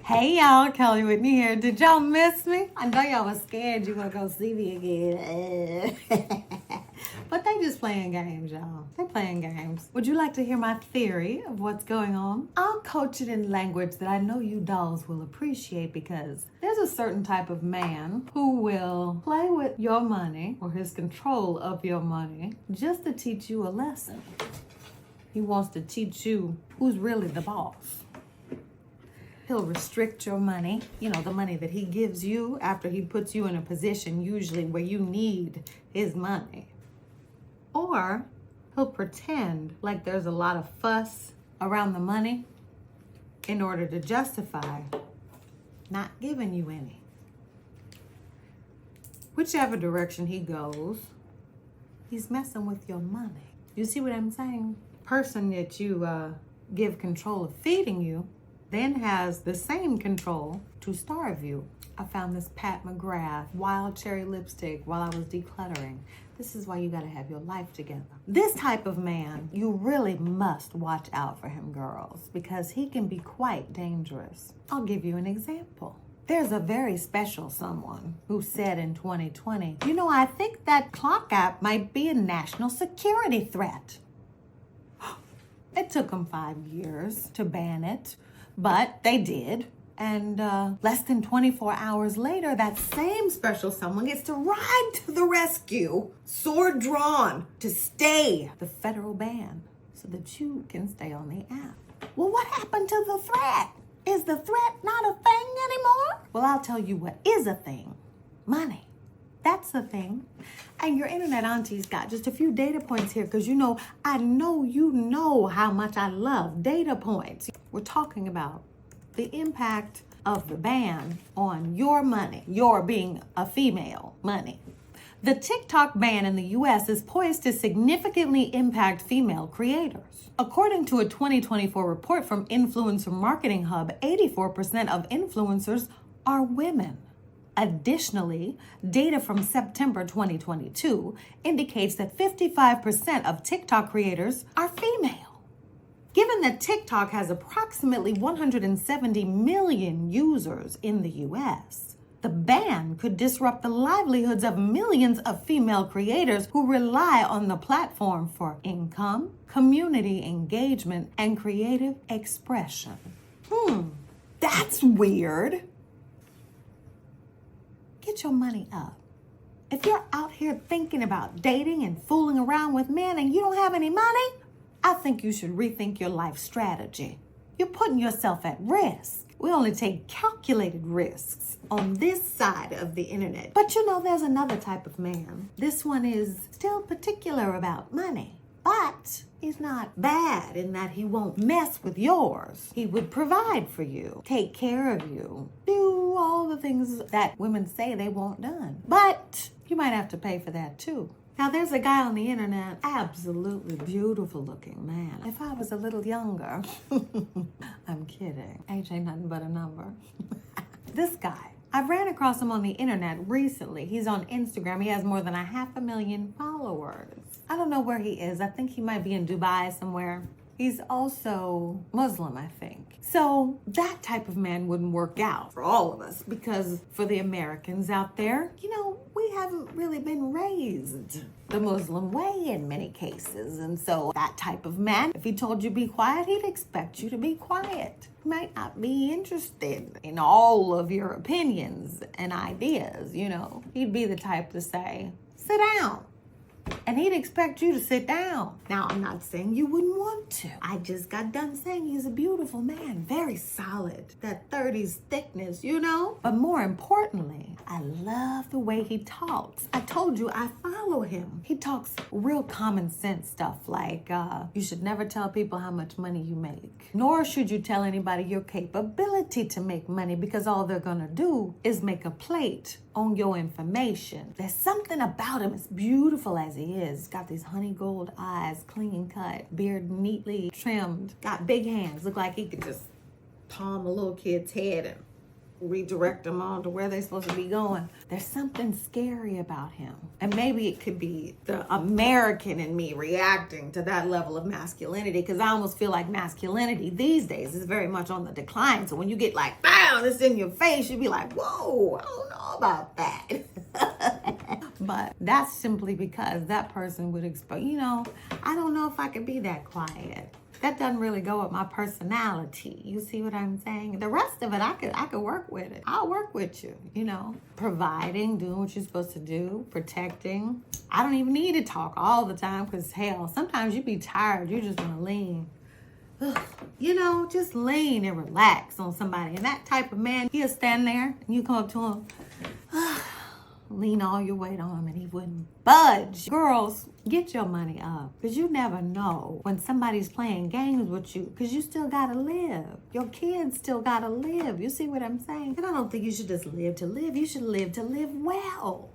Hey y'all, Kellye Whitney here. Did y'all miss me? I know y'all was scared you were gonna see me again. But they just playing games, y'all. They playing games. Would you like to hear my theory of what's going on? I'll coach it in language that I know you dolls will appreciate, because there's a certain type of man who will play with your money or his control of your money just to teach you a lesson. He wants to teach you who's really the boss. He'll restrict your money, the money that he gives you after he puts you in a position usually where you need his money. Or he'll pretend like there's a lot of fuss around the money in order to justify not giving you any. Whichever direction he goes, he's messing with your money. You see what I'm saying? Person that you give control of feeding you then has the same control to starve you. I found this Pat McGrath wild cherry lipstick while I was decluttering. This is why you gotta have your life together. This type of man, you really must watch out for him, girls, because he can be quite dangerous. I'll give you an example. There's a very special someone who said in 2020, I think that clock app might be a national security threat. It took them 5 years to ban it, but they did. And less than 24 hours later, that same special someone gets to ride to the rescue, sword drawn, to stay the federal ban so that you can stay on the app. Well, what happened to the threat? Is the threat not a thing anymore? Well, I'll tell you what is a thing. Money. That's a thing. And your internet auntie's got just a few data points here, because I know you know how much I love data points. We're talking about the impact of the ban on your money, your being a female money. The TikTok ban in the US is poised to significantly impact female creators. According to a 2024 report from Influencer Marketing Hub, 84% of influencers are women. Additionally, data from September 2022 indicates that 55% of TikTok creators are female. Given that TikTok has approximately 170 million users in the US, the ban could disrupt the livelihoods of millions of female creators who rely on the platform for income, community engagement, and creative expression. That's weird. Get your money up. If you're out here thinking about dating and fooling around with men and you don't have any money, I think you should rethink your life strategy. You're putting yourself at risk. We only take calculated risks on this side of the internet. But there's another type of man. This one is still particular about money, but he's not bad in that he won't mess with yours. He would provide for you, take care of you, do all the things that women say they want done. But you might have to pay for that too. Now, there's a guy on the internet, absolutely beautiful looking man. If I was a little younger, I'm kidding. Age ain't nothing but a number. This guy, I ran across him on the internet recently. He's on Instagram. He has more than 500,000 followers. I don't know where he is. I think he might be in Dubai somewhere. He's also Muslim, I think. So that type of man wouldn't work out for all of us, because for the Americans out there, we haven't really been raised the Muslim way in many cases. And so that type of man, if he told you be quiet, he'd expect you to be quiet. He might not be interested in all of your opinions and ideas, He'd be the type to say, sit down. And he'd expect you to sit down. Now, I'm not saying you wouldn't want to. I just got done saying he's a beautiful man, very solid, that 30s thickness, But more importantly, I love the way he talks. I told you I follow him. He talks real common sense stuff like, you should never tell people how much money you make. Nor should you tell anybody your capability to make money, because all they're gonna do is make a plate on your information. There's something about him, as beautiful as he is. Got these honey gold eyes, clean cut, beard neatly trimmed, got big hands, look like he could just palm a little kid's head and redirect them on to where they're supposed to be going. There's something scary about him. And maybe it could be the American in me reacting to that level of masculinity, because I almost feel like masculinity these days is very much on the decline. So when you get like, bam, it's in your face, you'd be like, whoa, I don't know about that. But that's simply because that person would expose, I don't know if I could be that quiet. That doesn't really go with my personality. You see what I'm saying? The rest of it, I could work with it. I'll work with you, providing, doing what you're supposed to do, protecting. I don't even need to talk all the time, because hell, sometimes you be tired. You just want to lean. Just lean and relax on somebody. And that type of man, he'll stand there and you come up to him, lean all your weight on him, and he wouldn't budge. Girls, get your money up, because you never know when somebody's playing games with you, because you still gotta live. Your kids still gotta live. You see what I'm saying? And I don't think you should just live to live. You should live to live well.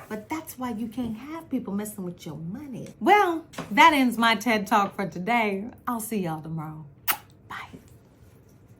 But that's why you can't have people messing with your money. Well, that ends my TED Talk for today. I'll see y'all tomorrow.